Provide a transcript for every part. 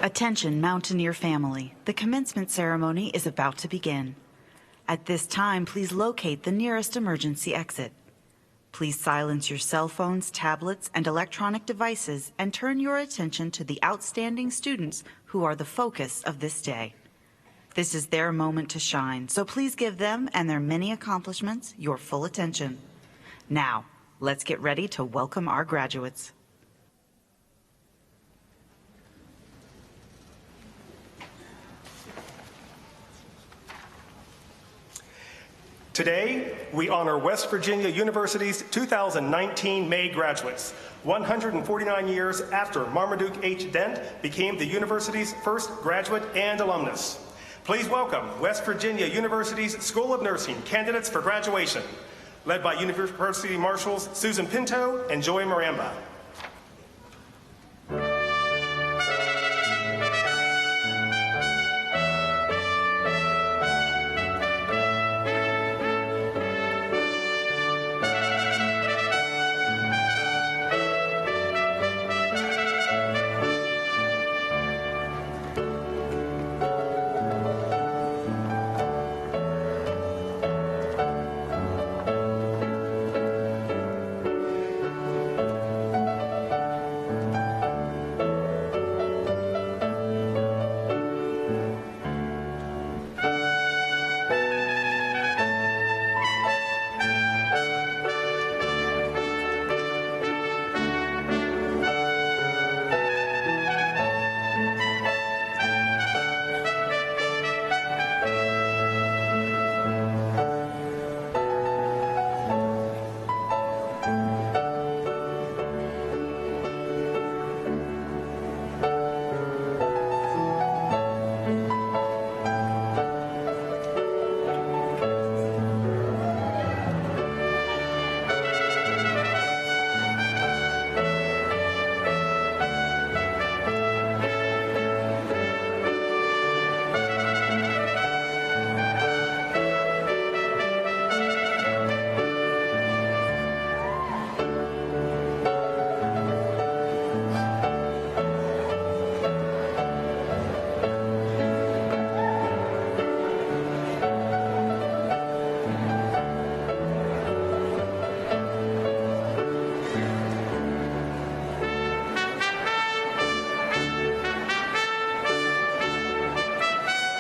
Attention, Mountaineer family. The commencement ceremony is about to begin. At this time, please locate the nearest emergency exit. Please silence your cell phones, tablets, and electronic devices and turn your attention to the outstanding students who are the focus of this day. This is their moment to shine, so please give them and their many accomplishments your full attention. Now, let's get ready to welcome our graduates. Today, we honor West Virginia University's 2019 May graduates, 149 years after Marmaduke H. Dent became the university's first graduate and alumnus. Please welcome West Virginia University's School of Nursing candidates for graduation, led by University Marshals Susan Pinto and Joy Maramba.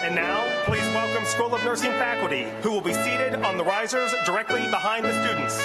And now, please welcome School of Nursing faculty, who will be seated on the risers directly behind the students.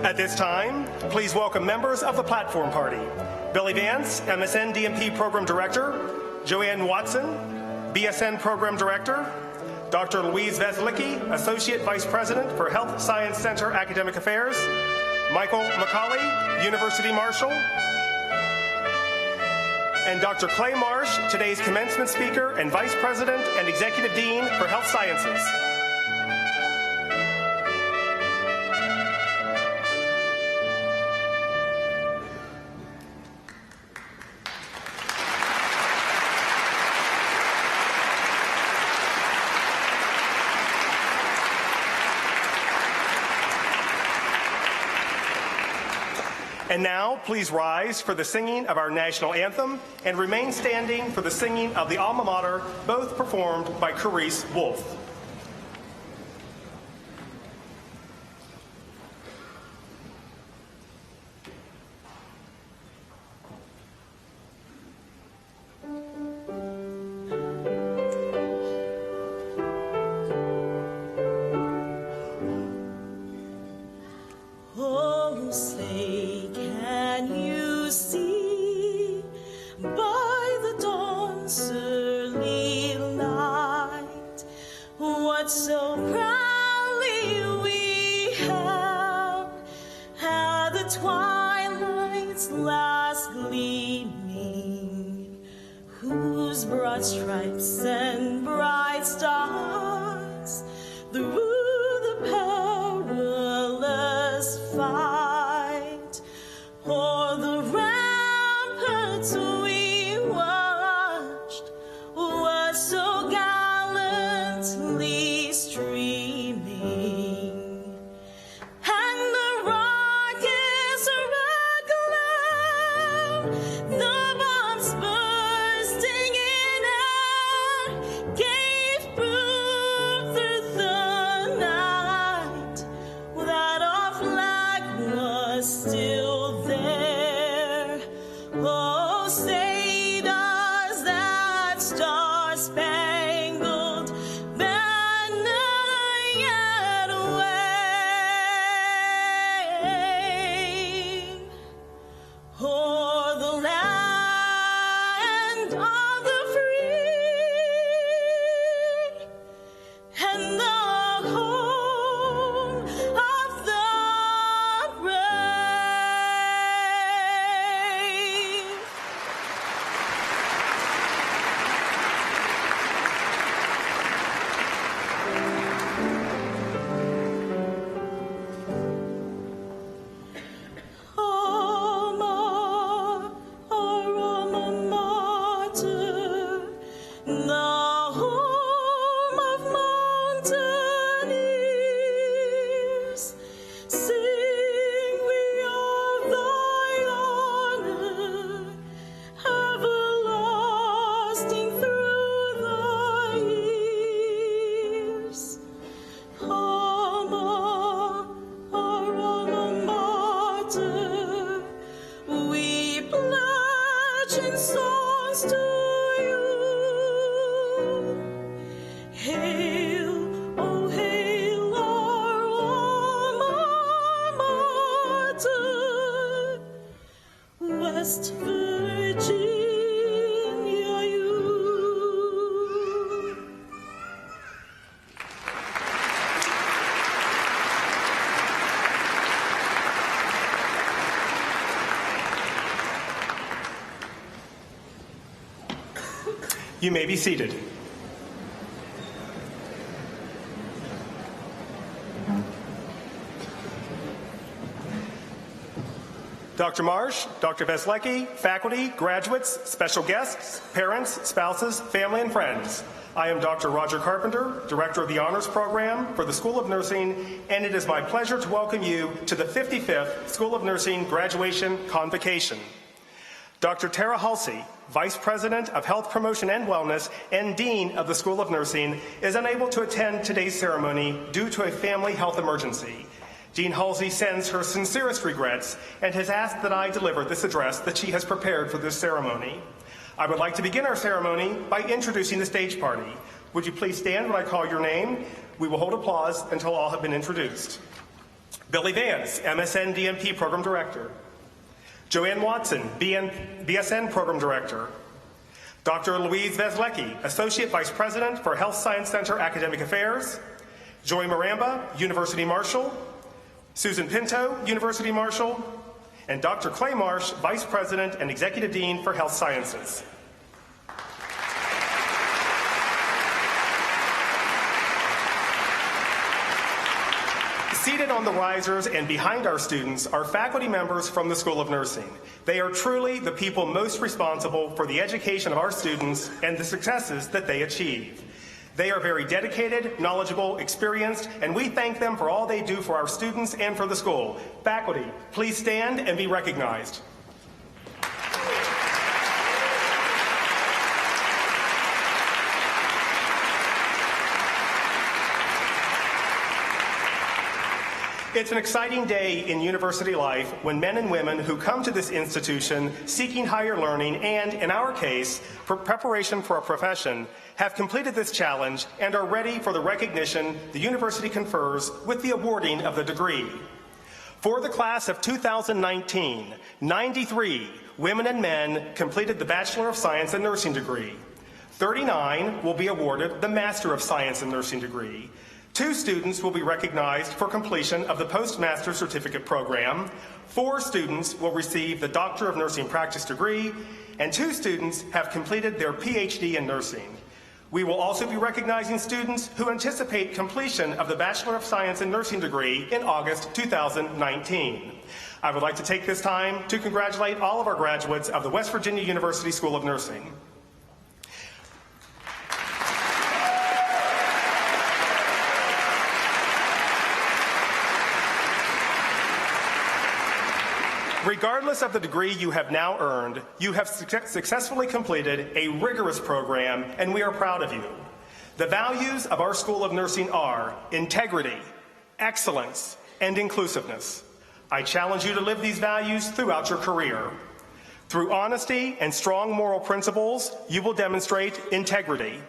At this time, please welcome members of the Platform Party. Billy Vance, MSN DMP Program Director, Joanne Watson, BSN Program Director, Dr. Louise Veslicki, Associate Vice President for Health Science Center Academic Affairs, Michael McCauley, University Marshal, and Dr. Clay Marsh, today's commencement speaker and Vice President and Executive Dean for Health Sciences. And now, please rise for the singing of our national anthem and remain standing for the singing of the alma mater, both performed by Carice Wolf. Oh, say, can you see by the dawn's early light twilight's last gleaming, whose broad stripes and bright stars through the perilous fight, o'er the ramparts we watched, was so gallantly streaming, and the rocket's red glare, the bombs bursting in air, gave proof through the night that our flag was still there. Oh, say does that star-spangled banner yet wave o'er the land of the free and the home of the brave? Our alma mater, the home of mountaineers, sing we of thy honor, everlasting through the years. Our alma mater, we pledge in songs to you. Hail, oh hail our alma mater, West Virginia U. You may be seated. Dr. Marsh, Dr. Veslecki, faculty, graduates, special guests, parents, spouses, family, and friends. I am Dr. Roger Carpenter, Director of the Honors Program for the School of Nursing, and it is my pleasure to welcome you to the 55th School of Nursing Graduation Convocation. Dr. Tara Halsey, Vice President of Health Promotion and Wellness and Dean of the School of Nursing, is unable to attend today's ceremony due to a family health emergency. Dean Halsey sends her sincerest regrets and has asked that I deliver this address that she has prepared for this ceremony. I would like to begin our ceremony by introducing the stage party. Would you please stand when I call your name? We will hold applause until all have been introduced. Billy Vance, MSN DMP Program Director. Joanne Watson, BSN Program Director. Dr. Louise Veslecki, Associate Vice President for Health Science Center Academic Affairs. Joy Maramba, University Marshal. Susan Pinto, University Marshal. And Dr. Clay Marsh, Vice President and Executive Dean for Health Sciences. Seated on the risers and behind our students are faculty members from the School of Nursing. They are truly the people most responsible for the education of our students and the successes that they achieve. They are very dedicated, knowledgeable, experienced, and we thank them for all they do for our students and for the school. Faculty, please stand and be recognized. It's an exciting day in university life when men and women who come to this institution seeking higher learning and, in our case, for preparation for a profession, have completed this challenge and are ready for the recognition the university confers with the awarding of the degree. For the class of 2019, 93 women and men completed the Bachelor of Science in Nursing degree. 39 will be awarded the Master of Science in Nursing degree. 2 students will be recognized for completion of the Postmaster Certificate Program. 4 students will receive the Doctor of Nursing Practice degree, and 2 students have completed their PhD in nursing. We will also be recognizing students who anticipate completion of the Bachelor of Science in Nursing degree in August 2019. I would like to take this time to congratulate all of our graduates of the West Virginia University School of Nursing. Regardless of the degree you have now earned, you have successfully completed a rigorous program, and we are proud of you. The values of our School of Nursing are integrity, excellence, and inclusiveness. I challenge you to live these values throughout your career. Through honesty and strong moral principles, you will demonstrate integrity.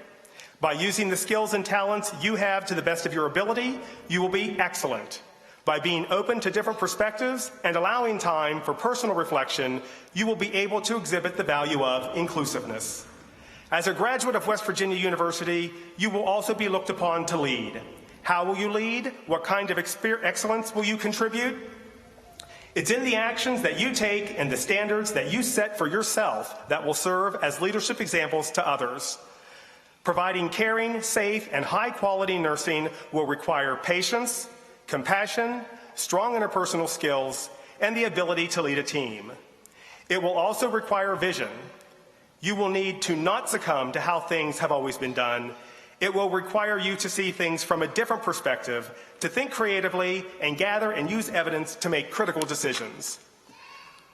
By using the skills and talents you have to the best of your ability, you will be excellent. By being open to different perspectives and allowing time for personal reflection, you will be able to exhibit the value of inclusiveness. As a graduate of West Virginia University, you will also be looked upon to lead. How will you lead? What kind of excellence will you contribute? It's in the actions that you take and the standards that you set for yourself that will serve as leadership examples to others. Providing caring, safe, and high-quality nursing will require patience, compassion, strong interpersonal skills, and the ability to lead a team. It will also require vision. You will need to not succumb to how things have always been done. It will require you to see things from a different perspective, to think creatively, and gather and use evidence to make critical decisions.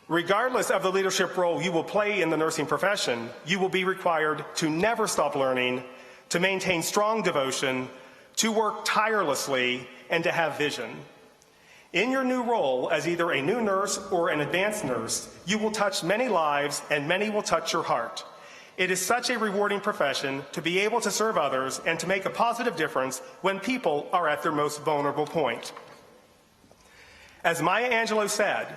Regardless of the leadership role you will play in the nursing profession, you will be required to never stop learning, to maintain strong devotion, to work tirelessly, and to have vision. In your new role as either a new nurse or an advanced nurse, you will touch many lives and many will touch your heart. It is such a rewarding profession to be able to serve others and to make a positive difference when people are at their most vulnerable point. As Maya Angelou said,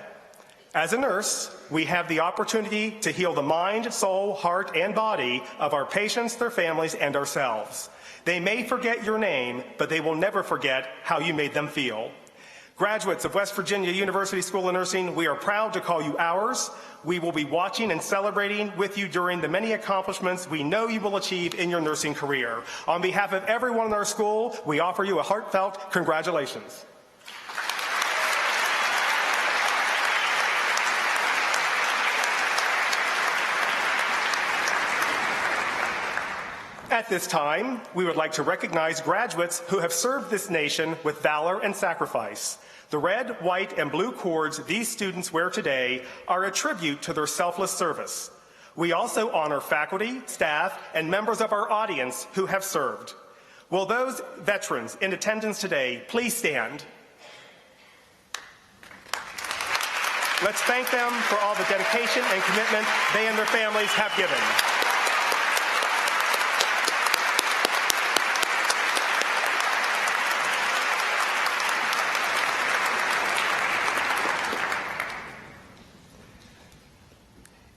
as a nurse, we have the opportunity to heal the mind, soul, heart, and body of our patients, their families, and ourselves. They may forget your name, but they will never forget how you made them feel. Graduates of West Virginia University School of Nursing, we are proud to call you ours. We will be watching and celebrating with you during the many accomplishments we know you will achieve in your nursing career. On behalf of everyone in our school, we offer you a heartfelt congratulations. At this time, we would like to recognize graduates who have served this nation with valor and sacrifice. The red, white, and blue cords these students wear today are a tribute to their selfless service. We also honor faculty, staff, and members of our audience who have served. Will those veterans in attendance today please stand? Let's thank them for all the dedication and commitment they and their families have given.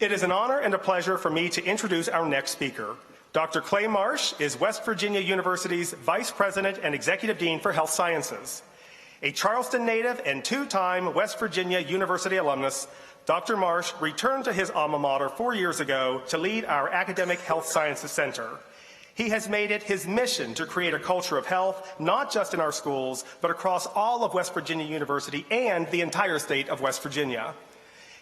It is an honor and a pleasure for me to introduce our next speaker. Dr. Clay Marsh is West Virginia University's Vice President and Executive Dean for Health Sciences. A Charleston native and 2-time West Virginia University alumnus, Dr. Marsh returned to his alma mater 4 years ago to lead our Academic Health Sciences Center. He has made it his mission to create a culture of health, not just in our schools, but across all of West Virginia University and the entire state of West Virginia.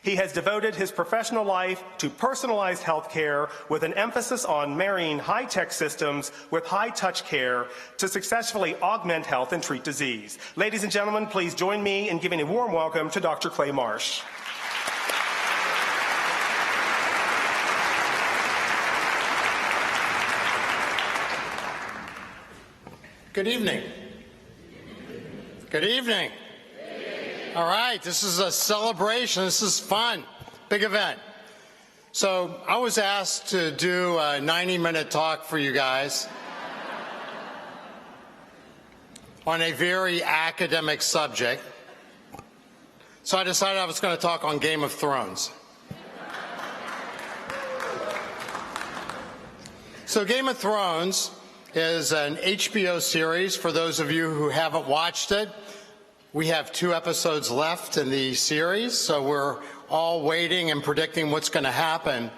He has devoted his professional life to personalized health care with an emphasis on marrying high-tech systems with high-touch care to successfully augment health and treat disease. Ladies and gentlemen, please join me in giving a warm welcome to Dr. Clay Marsh. Good evening. Good evening. All right, this is a celebration. This is fun. Big event. So I was asked to do a 90-minute talk for you guys on a very academic subject. So I decided I was going to talk on Game of Thrones. So Game of Thrones is an HBO series. For those of you who haven't watched it, we have 2 episodes left in the series, so we're all waiting and predicting what's going to happen.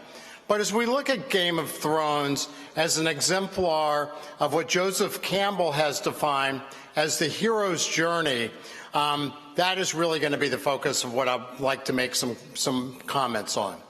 But as we look at Game of Thrones as an exemplar of what Joseph Campbell has defined as the hero's journey, that is really going to be the focus of what I'd like to make some comments on.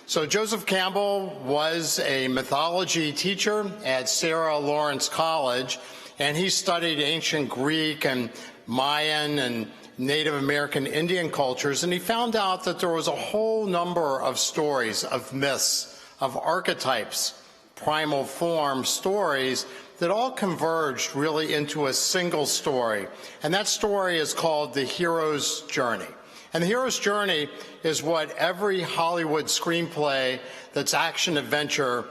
So Joseph Campbell was a mythology teacher at Sarah Lawrence College, and he studied ancient Greek and Mayan and Native American Indian cultures, and he found out that there was a whole number of stories, of myths, of archetypes, primal form stories that all converged really into a single story. And that story is called The Hero's Journey. And The Hero's Journey is what every Hollywood screenplay that's action-adventure,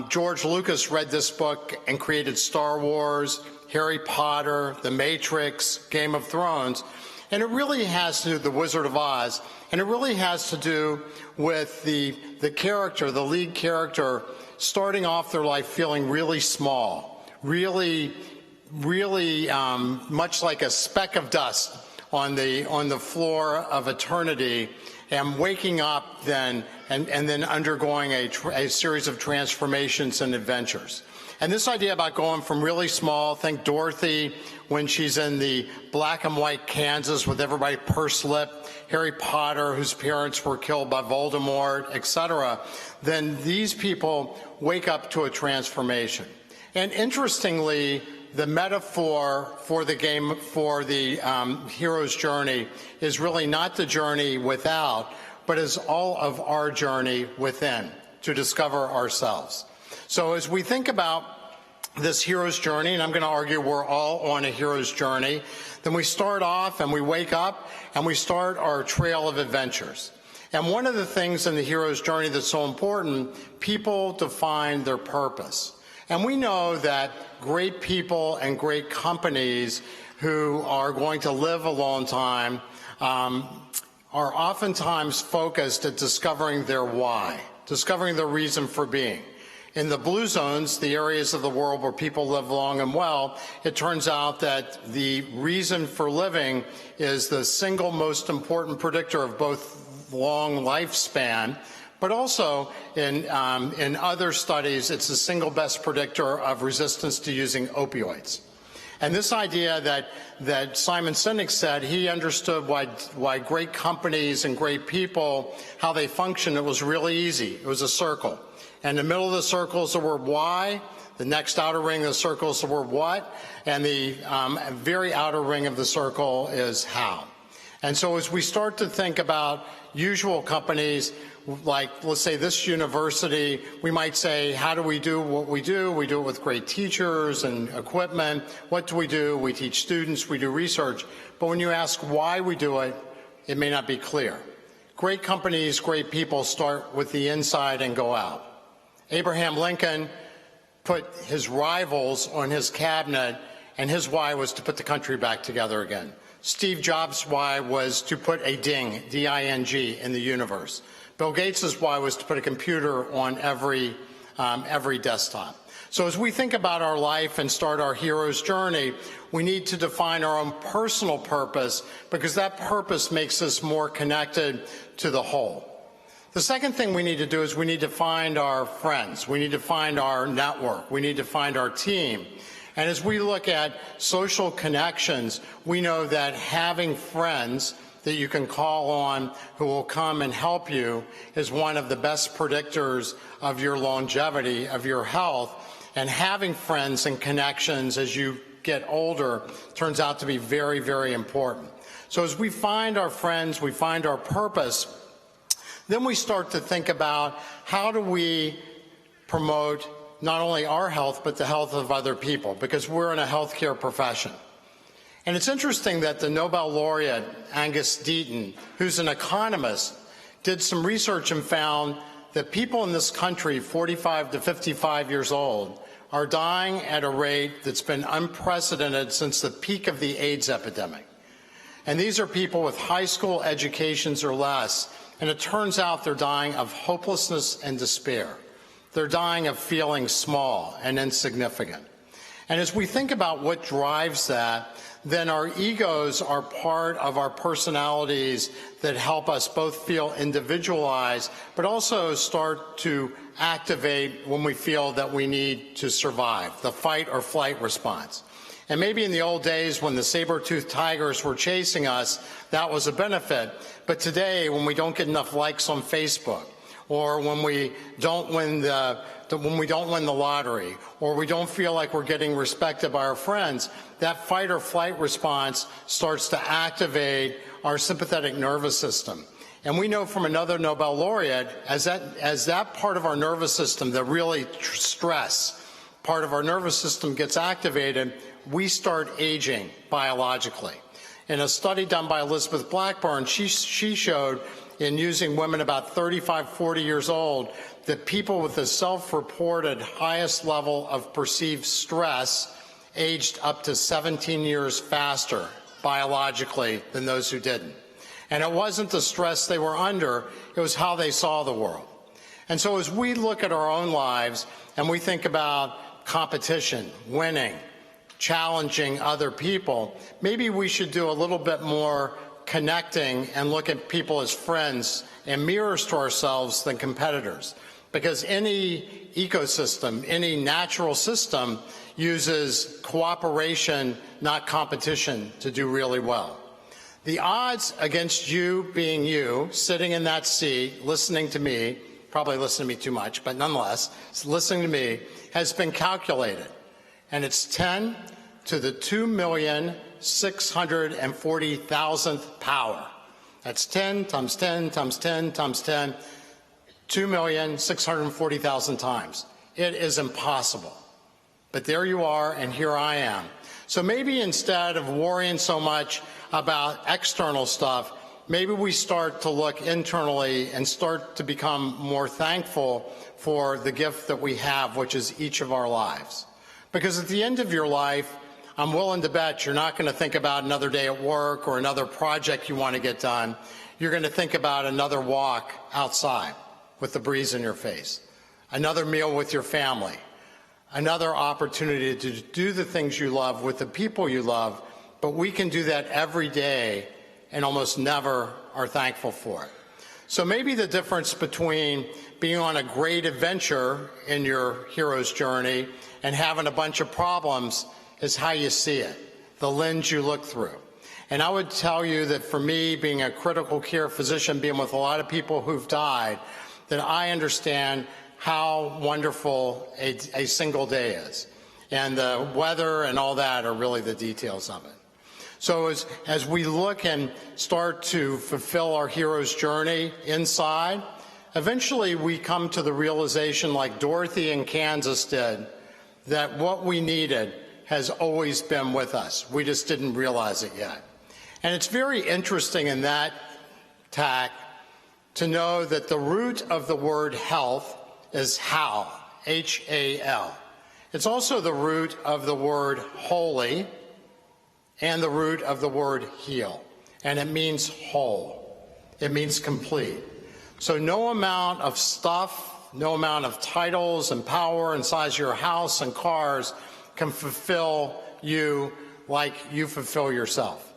George Lucas read this book and created Star Wars, Harry Potter, The Matrix, Game of Thrones. And it really has to do with The Wizard of Oz, and it really has to do with the character, the lead character, starting off their life feeling really small, really much like a speck of dust on the floor of eternity, and waking up then and then undergoing a series of transformations and adventures. And this idea about going from really small, think Dorothy when she's in the black and white Kansas with everybody pursed-lipped, Harry Potter whose parents were killed by Voldemort, etc., then these people wake up to a transformation. And interestingly, the metaphor for the hero's journey is really not the journey without, but is all of our journey within to discover ourselves. So as we think about this hero's journey, and I'm going to argue we're all on a hero's journey, then we start off and we wake up and we start our trail of adventures. And one of the things in the hero's journey that's so important, people define their purpose. And we know that great people and great companies who are going to live a long time are oftentimes focused at discovering their why, discovering their reason for being. In the blue zones, the areas of the world where people live long and well, it turns out that the reason for living is the single most important predictor of both long lifespan, but also in other studies, it's the single best predictor of resistance to using opioids. And this idea that Simon Sinek said, he understood why great companies and great people, how they function, it was really easy. It was a circle. And in the middle of the circle is the word why, the next outer ring of the circle is the word what, and the very outer ring of the circle is how. And so as we start to think about usual companies, like let's say this university, we might say, how do we do what we do? We do it with great teachers and equipment. What do? We teach students, we do research. But when you ask why we do it, it may not be clear. Great companies, great people start with the inside and go out. Abraham Lincoln put his rivals on his cabinet, and his why was to put the country back together again. Steve Jobs' why was to put a ding, D-I-N-G, in the universe. Bill Gates' why was to put a computer on every desktop. So as we think about our life and start our hero's journey, we need to define our own personal purpose, because that purpose makes us more connected to the whole. The second thing we need to do is we need to find our friends. We need to find our network. We need to find our team. And as we look at social connections, we know that having friends that you can call on who will come and help you is one of the best predictors of your longevity, of your health. And having friends and connections as you get older turns out to be very, very important. So as we find our friends, we find our purpose, then we start to think about how do we promote not only our health, but the health of other people, because we're in a healthcare profession. And it's interesting that the Nobel laureate, Angus Deaton, who's an economist, did some research and found that people in this country, 45 to 55 years old, are dying at a rate that's been unprecedented since the peak of the AIDS epidemic. And these are people with high school educations or less, and it turns out they're dying of hopelessness and despair. They're dying of feeling small and insignificant. And as we think about what drives that, then our egos are part of our personalities that help us both feel individualized, but also start to activate when we feel that we need to survive, the fight or flight response. And maybe in the old days when the saber-toothed tigers were chasing us, that was a benefit. But today, when we don't get enough likes on Facebook, or when we don't win the lottery, or we don't feel like we're getting respected by our friends, that fight or flight response starts to activate our sympathetic nervous system. And we know from another Nobel laureate, as that part of our nervous system, the really stress part of our nervous system gets activated, we start aging biologically. In a study done by Elizabeth Blackburn, she showed in using women about 35, 40 years old, that people with the self-reported highest level of perceived stress aged up to 17 years faster biologically than those who didn't. And it wasn't the stress they were under, it was how they saw the world. And so as we look at our own lives and we think about competition, winning, challenging other people, maybe we should do a little bit more connecting and look at people as friends and mirrors to ourselves than competitors. Because any ecosystem, any natural system uses cooperation, not competition, to do really well. The odds against you being you, sitting in that seat, listening to me, probably listening to me too much, but nonetheless, listening to me, has been calculated. And it's 10 to the 2,640,000th power. That's 10 times 10 times 10 times 10, 2,640,000 times. It is impossible. But there you are, and here I am. So maybe instead of worrying so much about external stuff, maybe we start to look internally and start to become more thankful for the gift that we have, which is each of our lives. Because at the end of your life, I'm willing to bet you're not going to think about another day at work or another project you want to get done. You're going to think about another walk outside with the breeze in your face, another meal with your family, another opportunity to do the things you love with the people you love, but we can do that every day and almost never are thankful for it. So maybe the difference between being on a great adventure in your hero's journey and having a bunch of problems is how you see it, the lens you look through. And I would tell you that for me, being a critical care physician, being with a lot of people who've died, that I understand how wonderful a single day is. And the weather and all that are really the details of it. So as we look and start to fulfill our hero's journey inside, eventually we come to the realization, like Dorothy in Kansas did, that what we needed has always been with us. We just didn't realize it yet. And it's very interesting in that tack to know that the root of the word health is HAL, H-A-L. It's also the root of the word holy and the root of the word heal. And it means whole. It means complete. So no amount of stuff, no amount of titles and power and size of your house and cars can fulfill you like you fulfill yourself.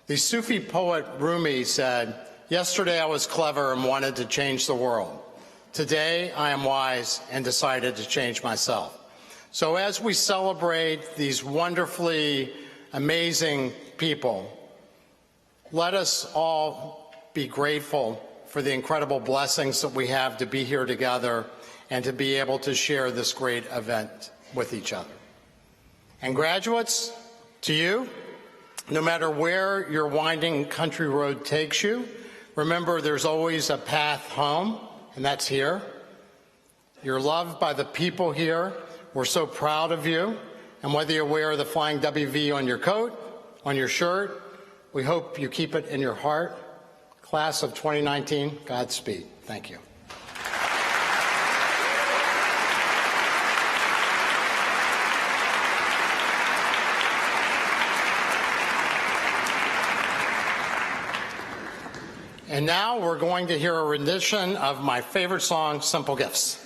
The Sufi poet Rumi said, "Yesterday I was clever and wanted to change the world. Today I am wise and decided to change myself." So as we celebrate these wonderfully amazing people, let us all be grateful for the incredible blessings that we have to be here together and to be able to share this great event with each other. And graduates, to you, no matter where your winding country road takes you, remember there's always a path home, and that's here. You're loved by the people here. We're so proud of you. And whether you wear the flying WV on your coat, on your shirt, we hope you keep it in your heart. Class of 2019, Godspeed. Thank you. And now we're going to hear a rendition of my favorite song, Simple Gifts.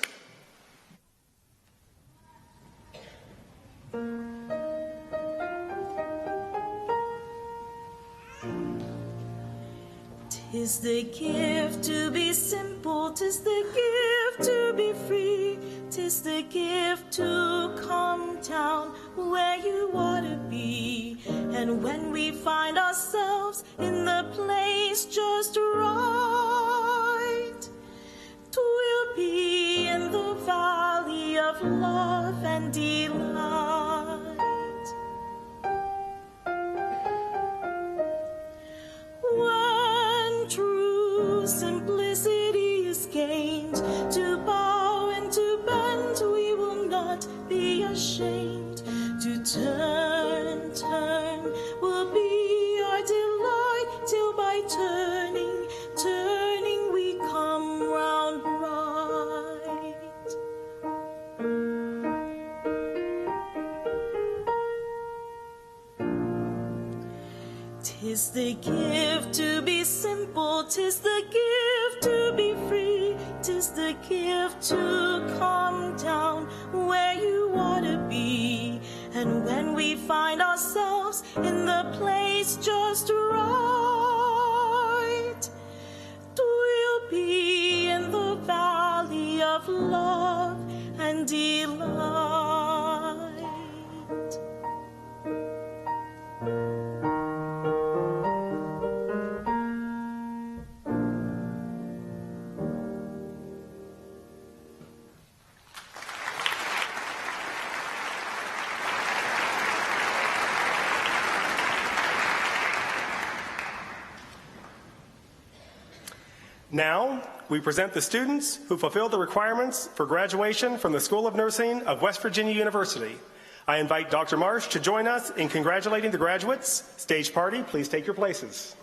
'Tis the gift to be simple, 'tis the gift to be free, 'tis the gift to come down where you ought to be. And when we find ourselves in the place just right, 'twill be in the valley of love and delight. When true simplicity is gained, to bow and to bend, we will not be ashamed. To turn, turn will be our delight, till by turning, turning we come round right. 'Tis the gift to be simple, 'tis the gift to be free, 'tis the gift to come down where you ought to be. And when we find ourselves in the place just right, 'twill be in the valley of love and delight. Now, we present the students who fulfilled the requirements for graduation from the School of Nursing of West Virginia University. I invite Dr. Marsh to join us in congratulating the graduates. Stage party, please take your places.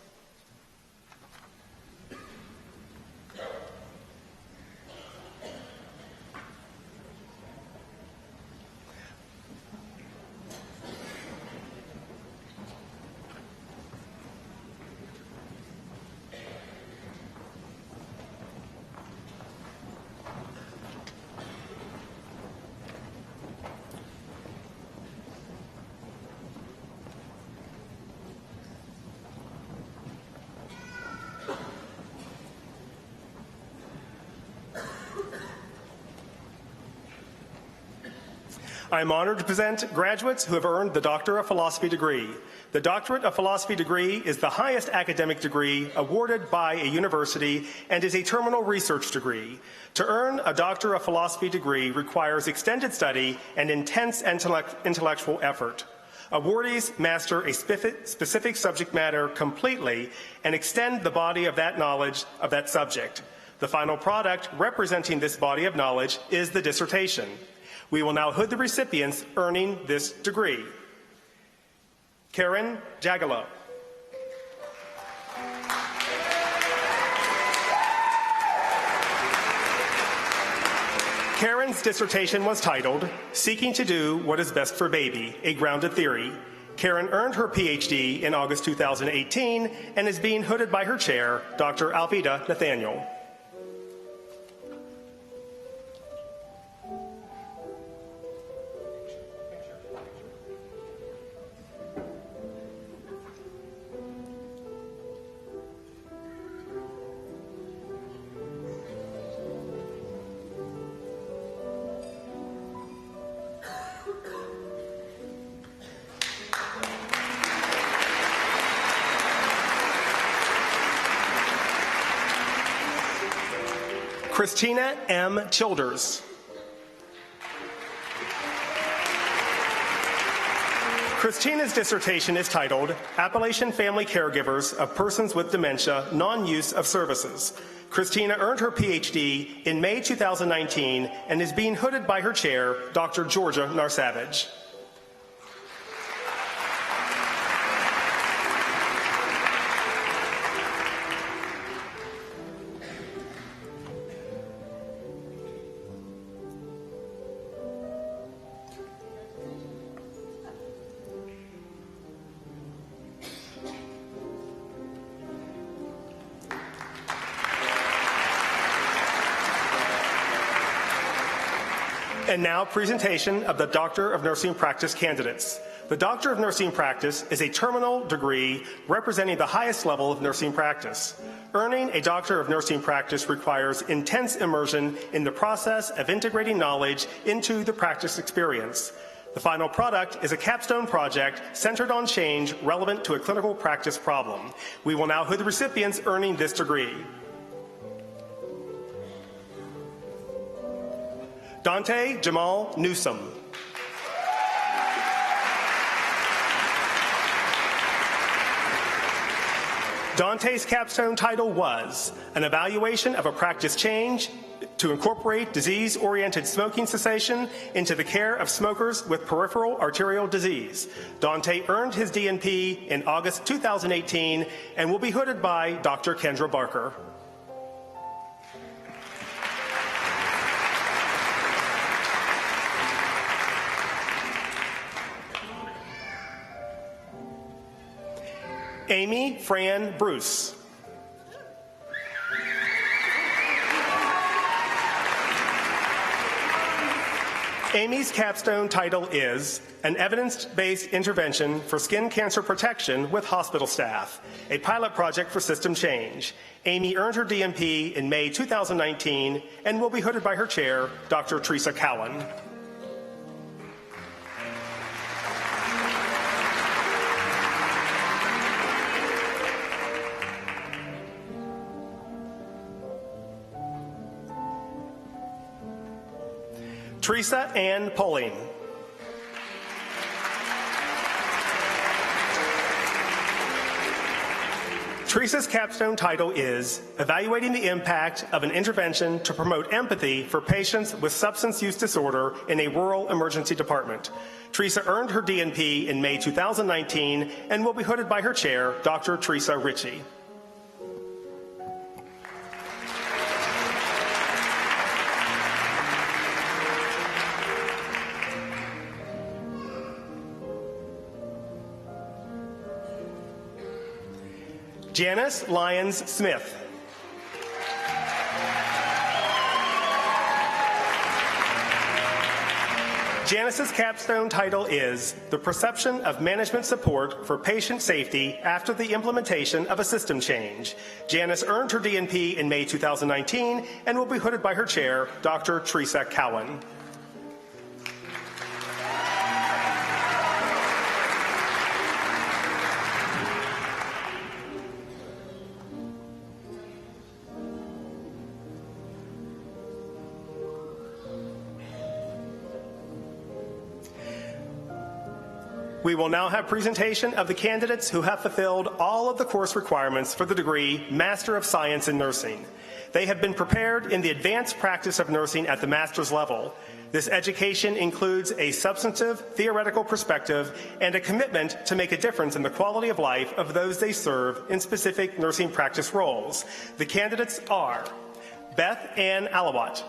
I am honored to present graduates who have earned the Doctor of Philosophy degree. The Doctorate of Philosophy degree is the highest academic degree awarded by a university and is a terminal research degree. To earn a Doctor of Philosophy degree requires extended study and intense intellectual effort. Awardees master a specific subject matter completely and extend the body of that knowledge of that subject. The final product representing this body of knowledge is the dissertation. We will now hood the recipients earning this degree. Karen Jagalo. Karen's dissertation was titled, Seeking to Do What is Best for Baby, A Grounded Theory. Karen earned her PhD in August 2018 and is being hooded by her chair, Dr. Alveda Nathaniel. Christina M. Childers. Christina's dissertation is titled, Appalachian Family Caregivers of Persons with Dementia, Non-Use of Services. Christina earned her PhD in May 2019 and is being hooded by her chair, Dr. Georgia Narsavage. And now, presentation of the Doctor of Nursing Practice candidates. The Doctor of Nursing Practice is a terminal degree representing the highest level of nursing practice. Earning a Doctor of Nursing Practice requires intense immersion in the process of integrating knowledge into the practice experience. The final product is a capstone project centered on change relevant to a clinical practice problem. We will now hood the recipients earning this degree. Dante Jamal Newsom. Dante's capstone title was An Evaluation of a Practice Change to Incorporate Disease-Oriented Smoking Cessation into the Care of Smokers with Peripheral Arterial Disease. Dante earned his DNP in August 2018 and will be hooded by Dr. Kendra Barker. Amy Fran Bruce. Amy's capstone title is An Evidence-Based Intervention for Skin Cancer Protection with Hospital Staff, a pilot project for system change. Amy earned her DNP in May 2019 and will be hooded by her chair, Dr. Teresa Cowan. Teresa Ann Poling. Teresa's capstone title is Evaluating the Impact of an Intervention to Promote Empathy for Patients with Substance Use Disorder in a Rural Emergency Department. Teresa earned her DNP in May 2019 and will be hooded by her chair, Dr. Teresa Ritchie. Janice Lyons Smith. Janice's capstone title is The Perception of Management Support for Patient Safety After the Implementation of a System Change. Janice earned her DNP in May 2019 and will be hooded by her chair, Dr. Teresa Cowan. We will now have presentation of the candidates who have fulfilled all of the course requirements for the degree Master of Science in Nursing. They have been prepared in the advanced practice of nursing at the master's level. This education includes a substantive, theoretical perspective and a commitment to make a difference in the quality of life of those they serve in specific nursing practice roles. The candidates are Beth Ann Alawat,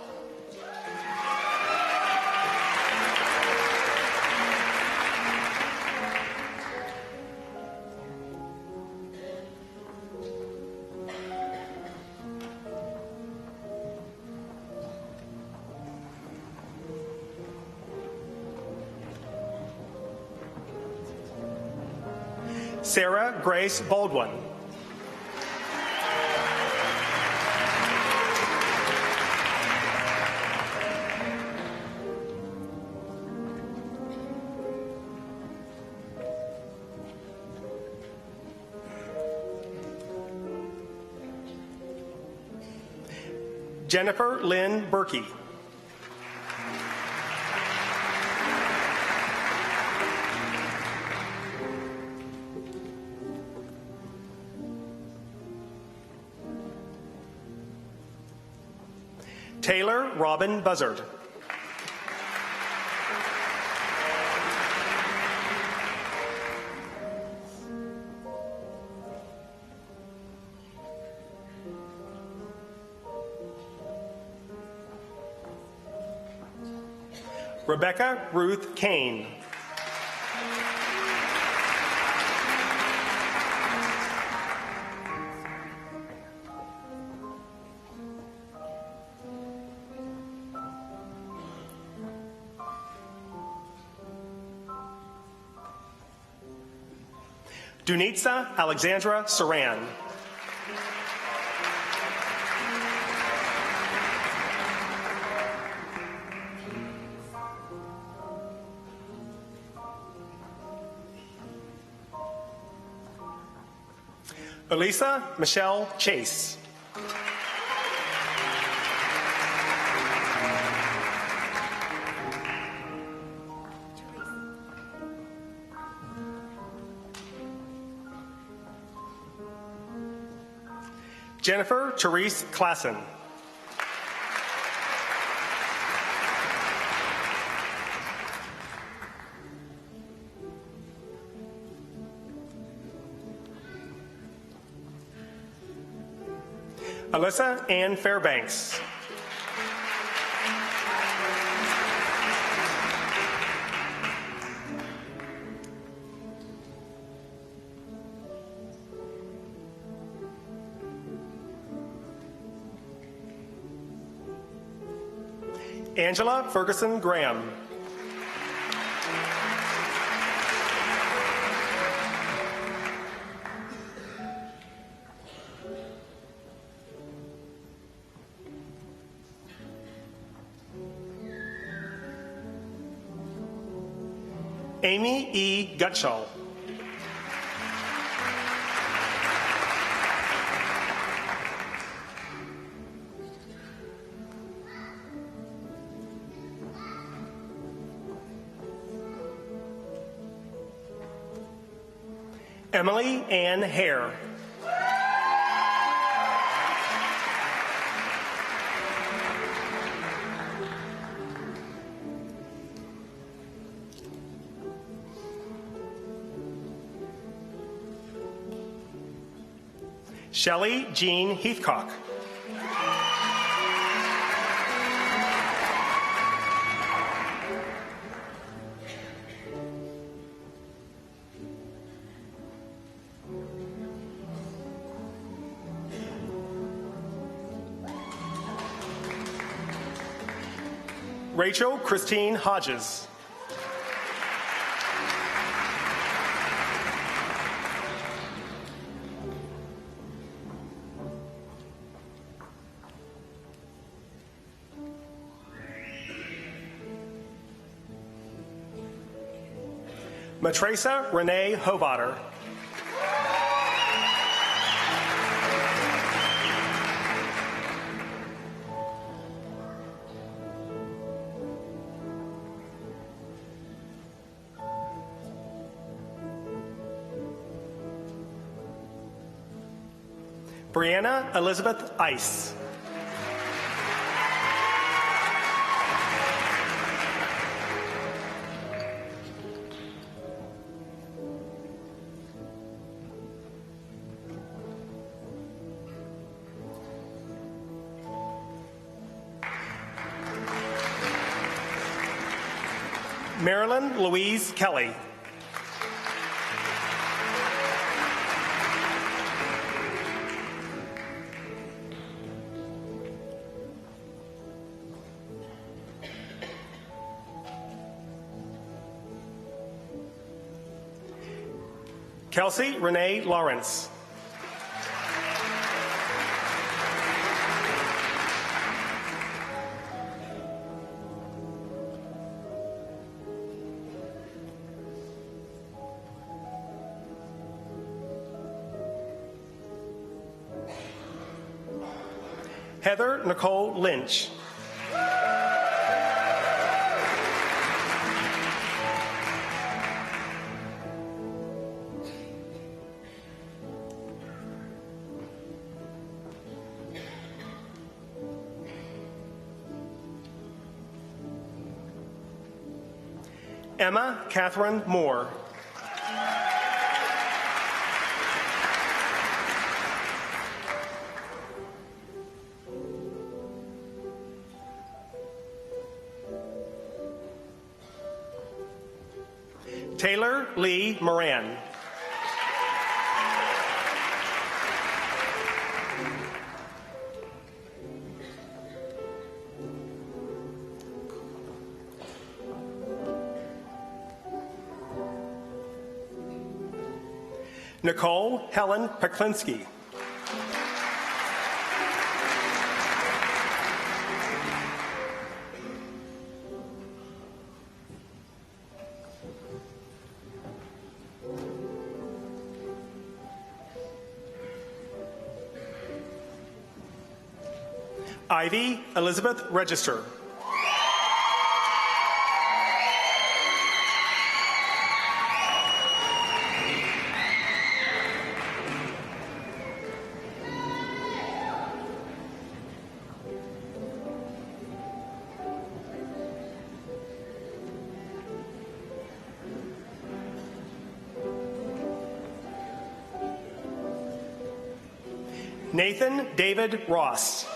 Sarah Grace Baldwin, Jennifer Lynn Berkey, Taylor Robin Buzzard, Rebecca Ruth Kane, Dunitza Alexandra Saran. Elisa Michelle Chase. Jennifer Therese Klassen. Alyssa Ann Fairbanks. Angela Ferguson Graham. Amy E. Gutschall. Emily Ann Hare. Shelley Jean Heathcock. Rachel Christine Hodges. Matresa Renee Hovater. Brianna Elizabeth Ice. Marilyn Louise Kelly. Kelsey Renee Lawrence. Heather Nicole Lynch. Emma Catherine Moore. Taylor Lee Moran. Nicole Helen Peklinski. Ivy Elizabeth Register. Nathan David Ross.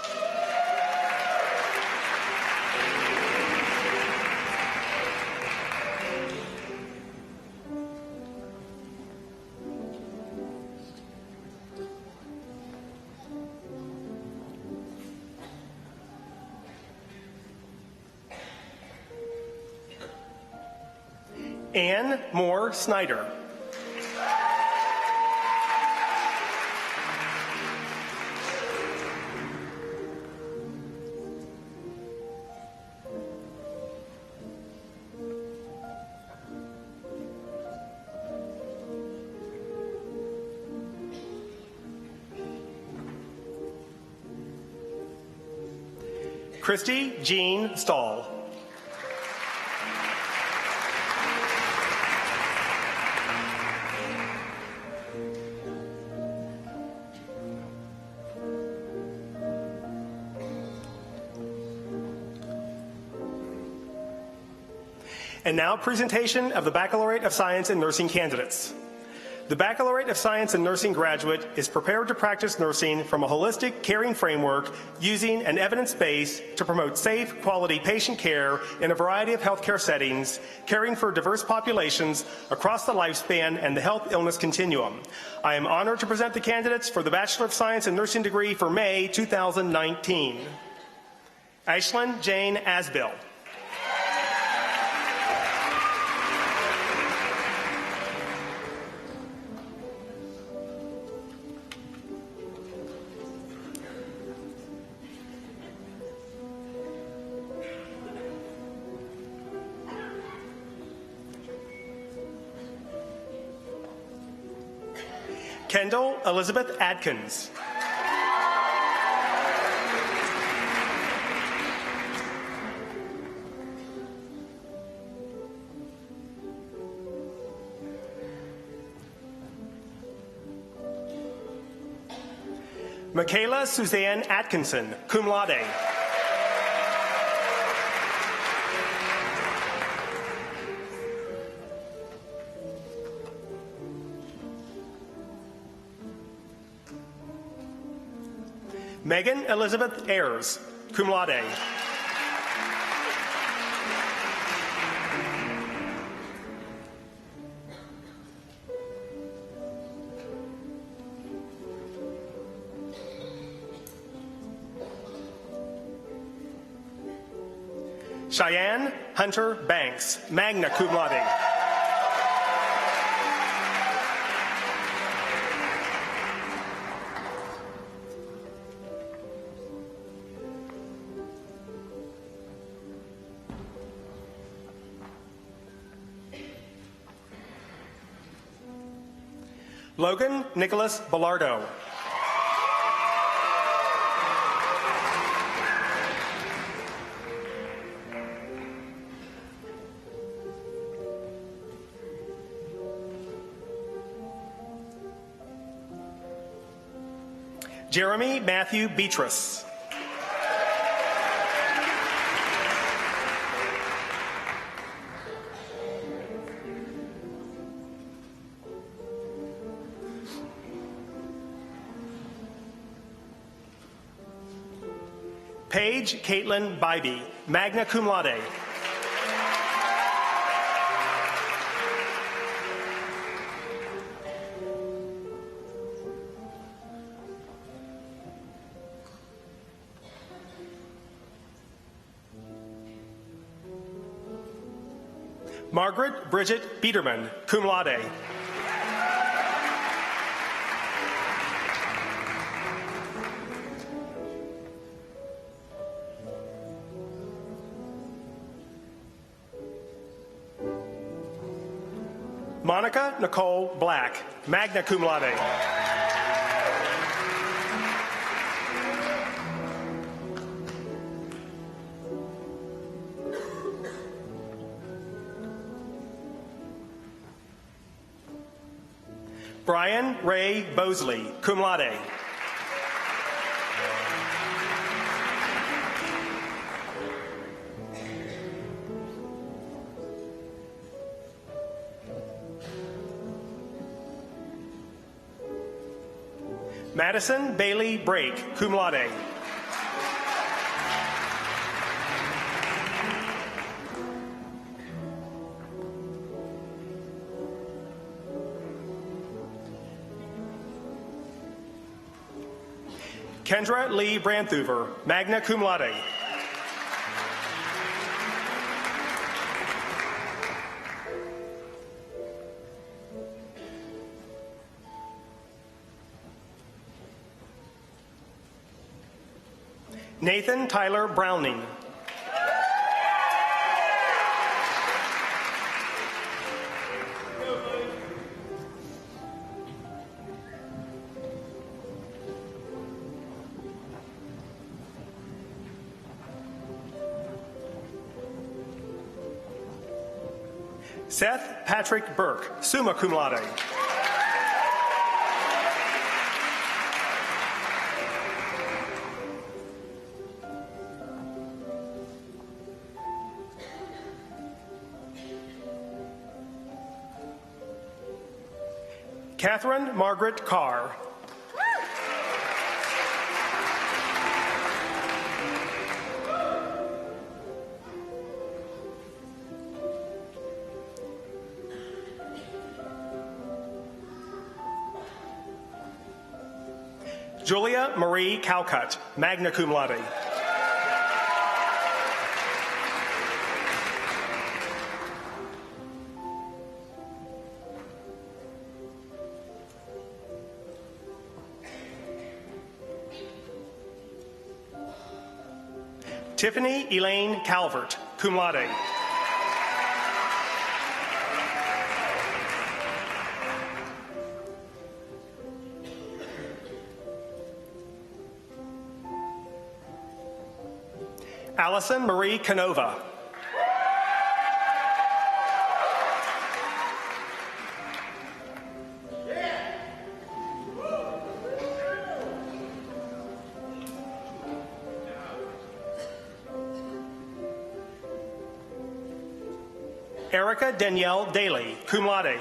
Ann Moore Snyder. Christy Jean Stahl. And now, presentation of the Baccalaureate of Science in Nursing candidates. The Baccalaureate of Science in Nursing graduate is prepared to practice nursing from a holistic, caring framework using an evidence base to promote safe, quality patient care in a variety of healthcare settings, caring for diverse populations across the lifespan and the health-illness continuum. I am honored to present the candidates for the Bachelor of Science in Nursing degree for May 2019. Ashlyn Jane Asbill. Kendall Elizabeth Adkins. Michaela Suzanne Atkinson, cum laude. Megan Elizabeth Ayers, cum laude. Cheyenne Hunter Banks, magna cum laude. Logan Nicholas Bellardo. Jeremy Matthew Beatrice. Paige Caitlin Bybee, magna cum laude. Margaret Bridget Biederman, cum laude. Monica Nicole Black, magna cum laude. Brian Ray Bosley, cum laude. Madison Bailey Brake, cum laude. Kendra Lee Branthuver, magna cum laude. Nathan Tyler Browning. Seth Patrick Burke, summa cum laude. Catherine Margaret Carr. Julia Marie Calcutt, magna cum laude. Tiffany Elaine Calvert, cum laude. Allison Marie Canova. Erica Danielle Daly, cum laude.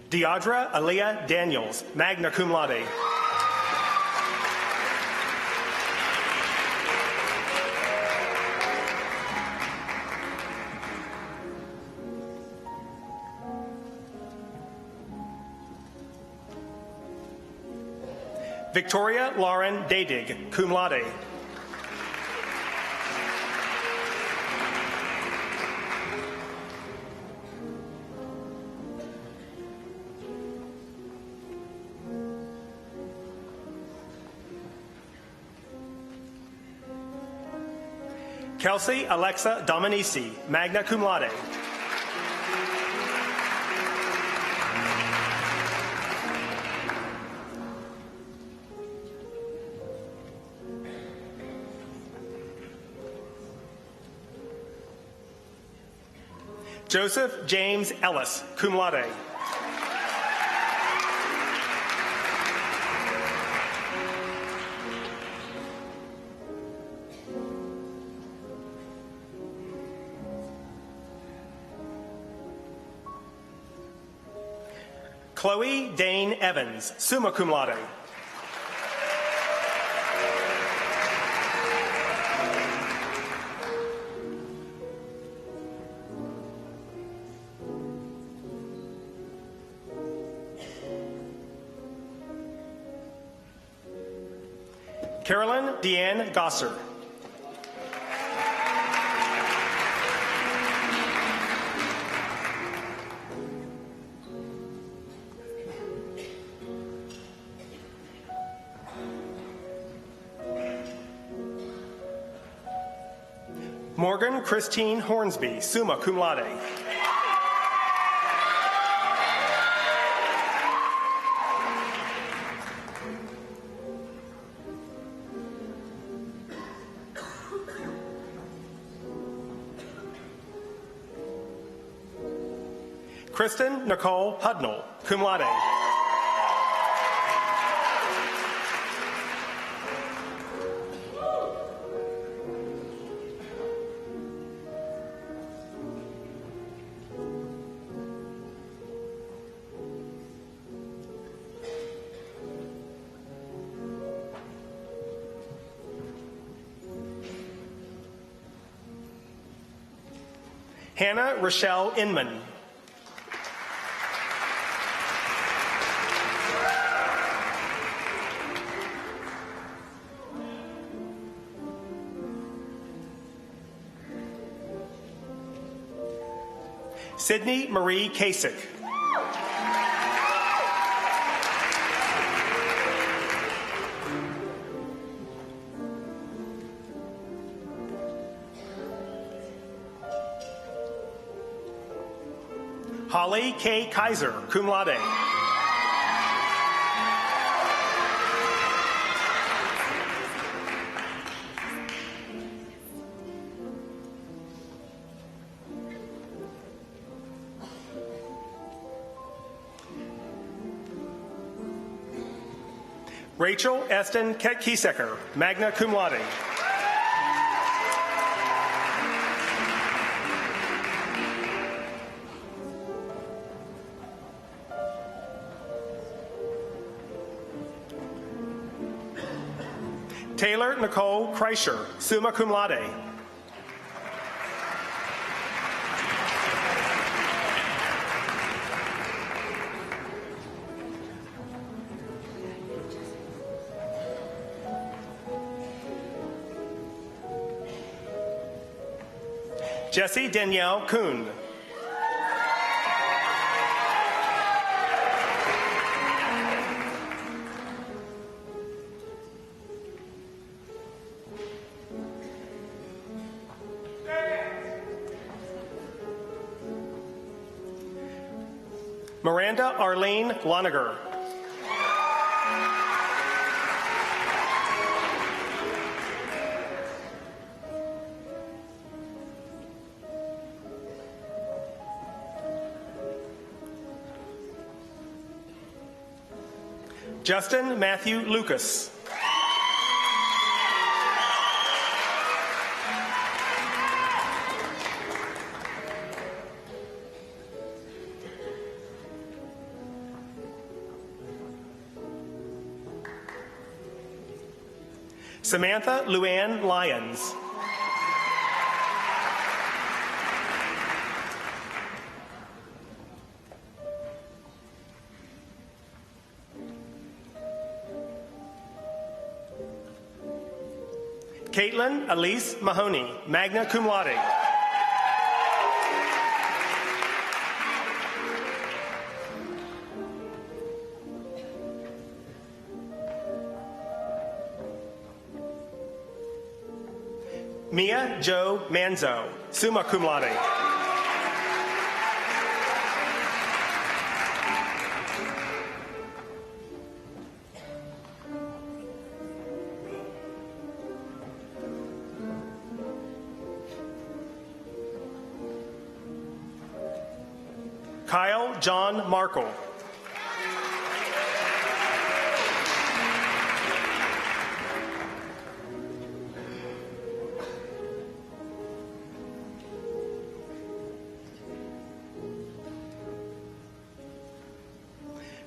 Deidra Aaliyah Daniels, magna cum laude. Victoria Lauren Dadig, cum laude. Kelsey Alexa Dominici, magna cum laude. Joseph James Ellis, cum laude. Chloe Dane Evans, summa cum laude. Carolyn Deanne Gosser. Morgan Christine Hornsby, summa cum laude. Kristen Nicole Hudnall, cum laude. Hannah Rochelle Inman. Sydney Marie Kasich. Holly K. Kaiser, cum laude. Rachel Eston Kiesecker, magna cum laude. Taylor Nicole Kreischer, summa cum laude. Jessie Danielle Kuhn. Miranda Arlene Loniger. Justin Matthew Lucas. Samantha Luann Lyons. Caitlin Elise Mahoney, magna cum laude. Mia Jo Manzo, summa cum laude. Kyle John Markle.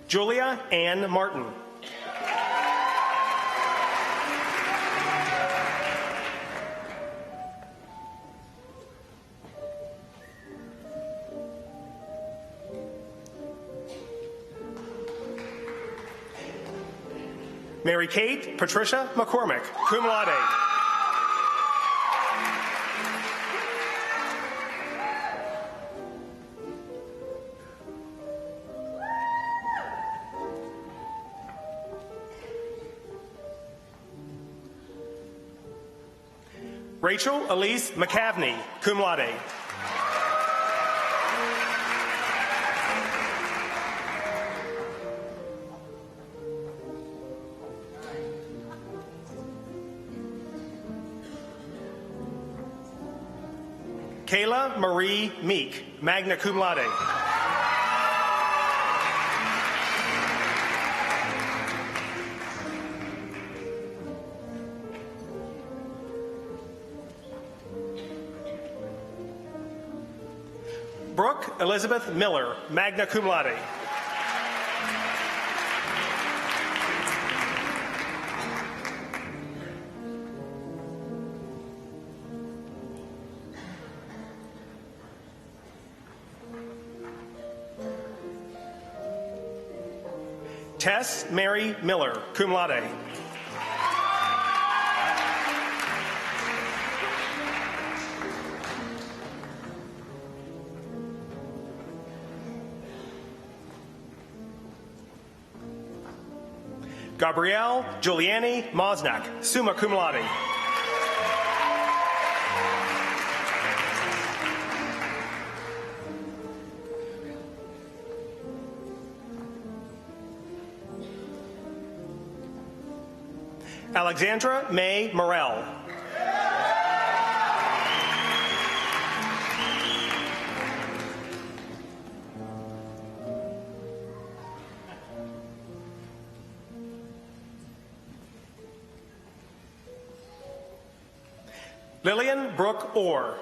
Julia Ann Martin. Mary Kate Patricia McCormick, cum laude. Rachel Elise McCavney, cum laude. Kayla Marie Meek, magna cum laude. Brooke Elizabeth Miller, magna cum laude. Tess Mary Miller, cum laude. Gabrielle Giuliani Mosnak, summa cum laude. Alexandra May Morell. Lillian Brooke Orr.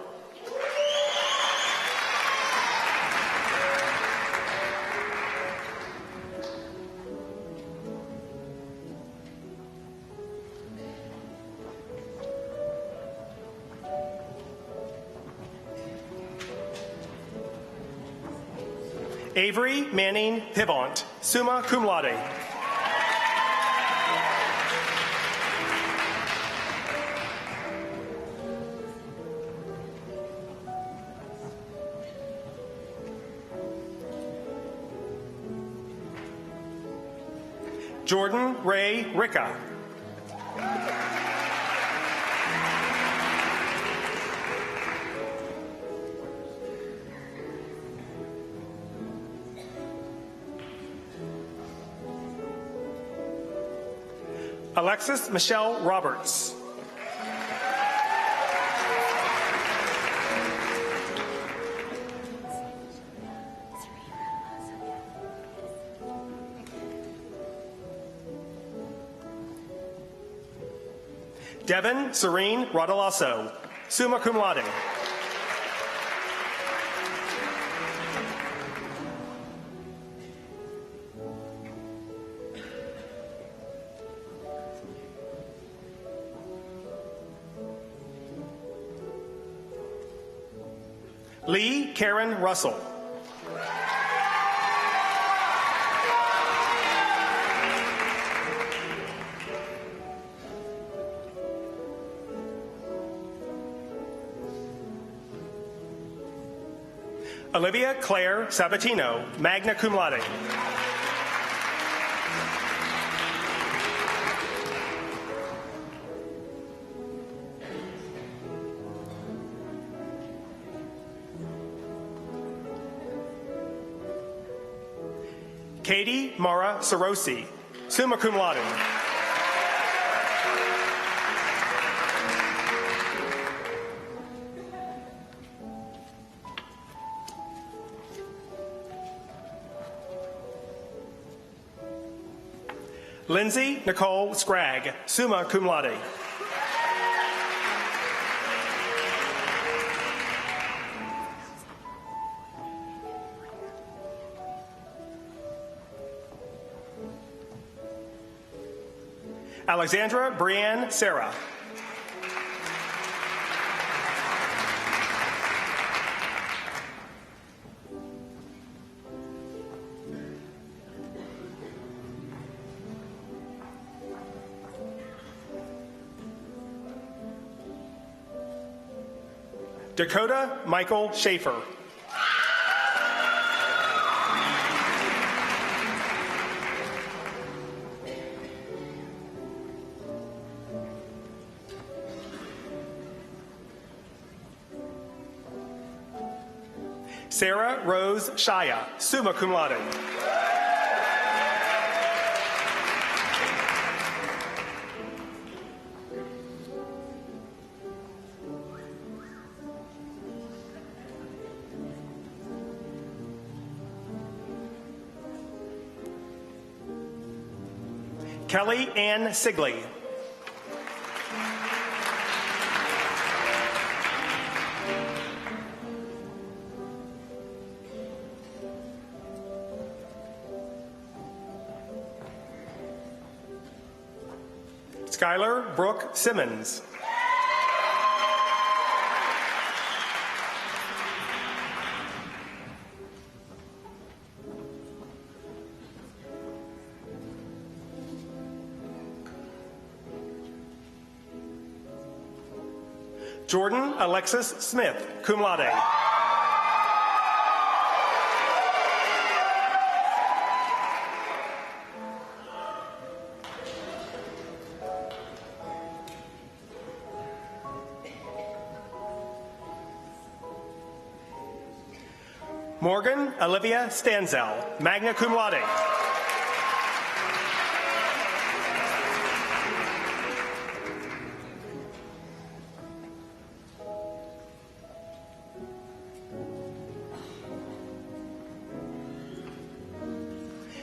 Avery Manning Pivant, summa cum laude. Jordan Ray Ricca. Alexis Michelle Roberts. Devin Serene Rodolasso, summa cum laude. Lee Karen Russell. Olivia Claire Sabatino, magna cum laude. Katie Mara Sarosi, summa cum laude. Lindsay Nicole Scragg, summa cum laude. Alexandra Brianne Sarah. Dakota Michael Schaefer. Sarah Rose Shaya, summa cum laude. Kelly Ann Sigley. Skylar Brooke Simmons. Jordan Alexis Smith, cum laude. Morgan Olivia Stanzel, magna cum laude.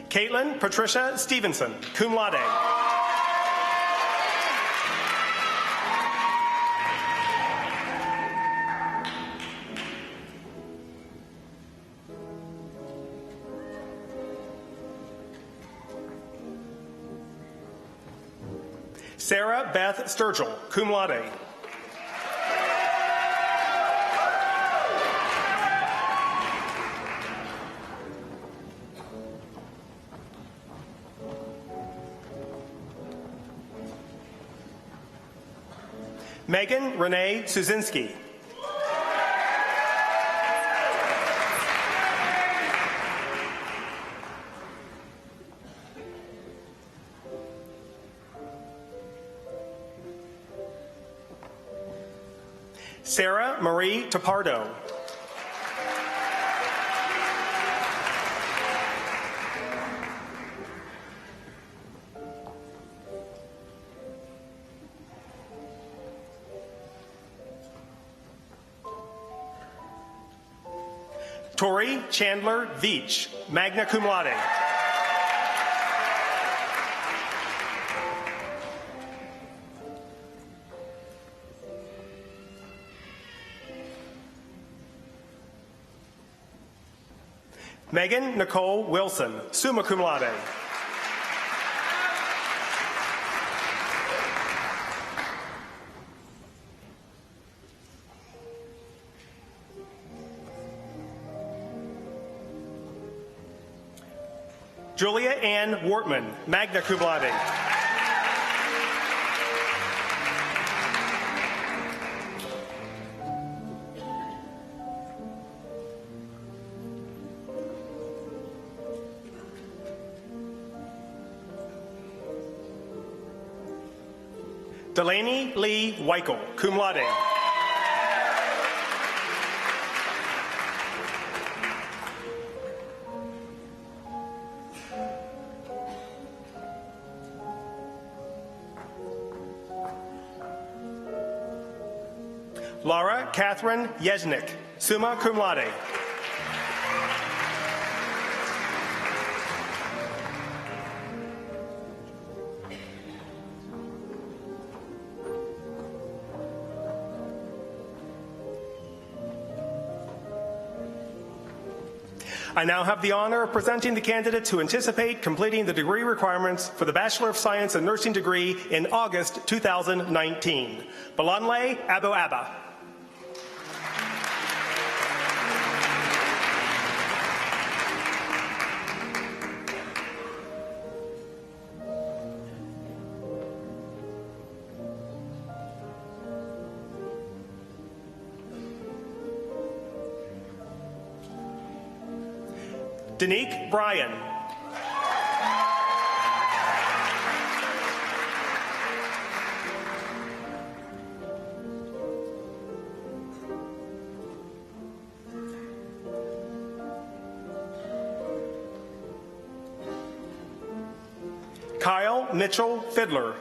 Caitlin Patricia Stevenson, cum laude. Sarah Beth Sturgill, cum laude. Megan Renee Suzinski. Sarah Marie Tapardo. Tori Chandler Veach, magna cum laude. Megan Nicole Wilson, summa cum laude. Julia Ann Wortman, magna cum laude. Delaney Lee Weichel, cum laude. Laura Catherine Yeznik, summa cum laude. I now have the honor of presenting the candidates who anticipate completing the degree requirements for the Bachelor of Science in Nursing degree in August 2019. Balanle Abu Abba. Danique Bryan. Kyle Mitchell Fiddler.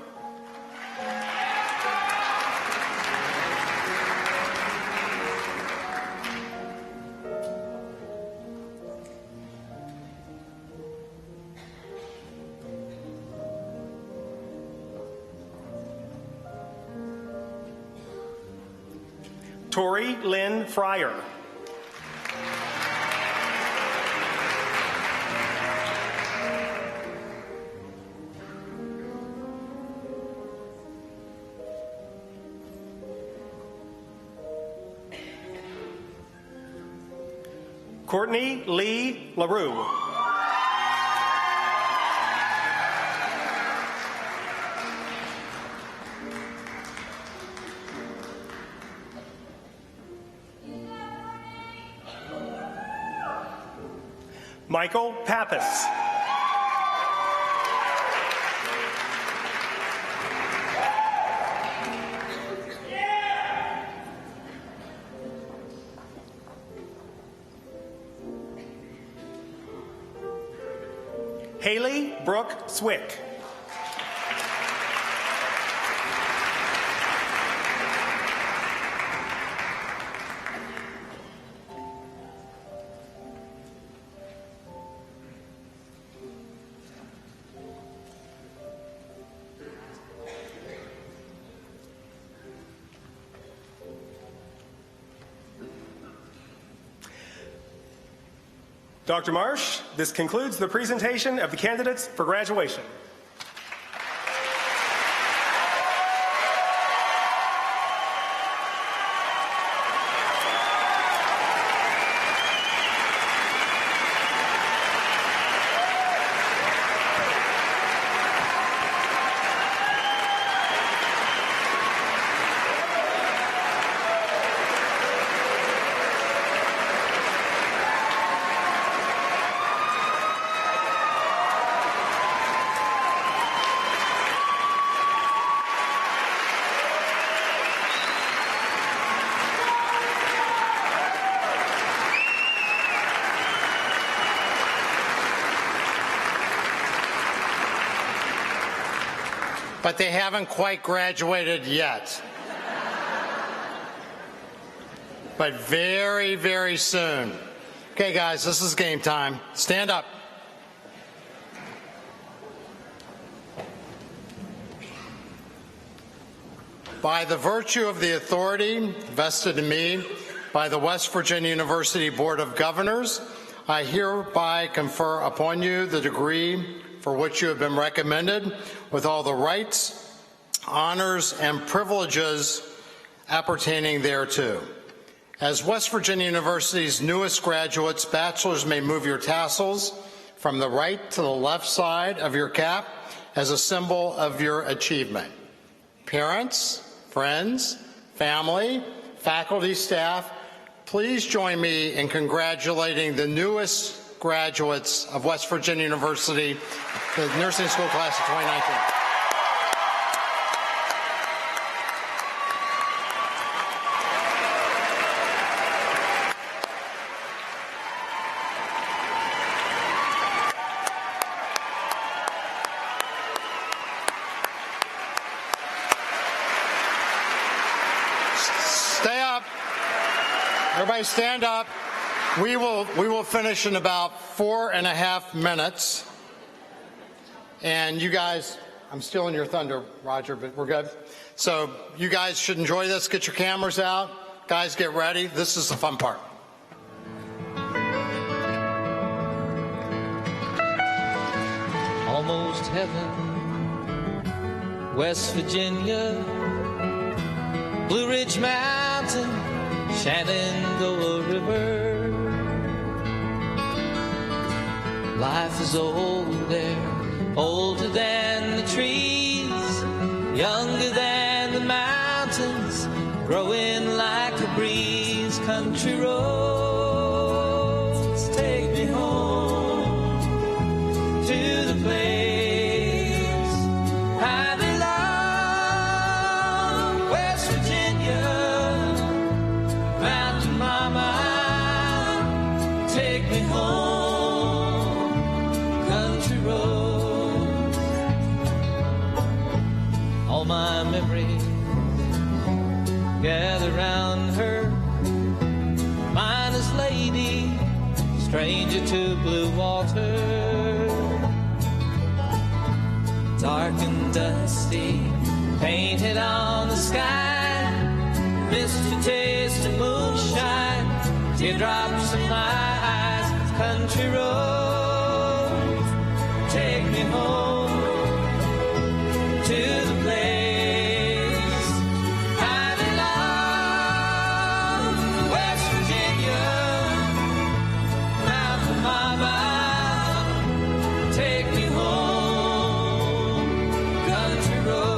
Tori Lynn Fryer. Courtney Lee LaRue. Michael Pappas. Haley Brooke Swick. Dr. Marsh, this concludes the presentation of the candidates for graduation. But they haven't quite graduated yet. But very, very soon. Okay, guys, this is game time. Stand up. By the virtue of the authority vested in me by the West Virginia University Board of Governors, I hereby confer upon you the degree for which you have been recommended, with all the rights, honors, and privileges appertaining thereto. As West Virginia University's newest graduates, bachelors may move your tassels from the right to the left side of your cap as a symbol of your achievement. Parents, friends, family, faculty, staff, please join me in congratulating the newest graduates of West Virginia University, the nursing school class of 2019. Stay up. Everybody stand up. We will finish in about 4.5 minutes. And you guys, I'm stealing your thunder, Roger, but we're good. So you guys should enjoy this. Get your cameras out. Guys, get ready. This is the fun part. almost heaven. West Virginia, Blue Ridge Mountain, Shenandoah River. Life is old there, older than the trees, younger than the mountains, growing like a breeze. Country roads take me home to the place I belong. West Virginia, Mountain Mama, take me home. Country roads, all my memories gather round her. Miner's lady, stranger to blue water. Dark and dusty, painted on the sky. Missed a taste of moonshine, teardrops in my eyes. Country roads, take me home to the place I belong. West Virginia, Mountain Mama, take me home. Country roads.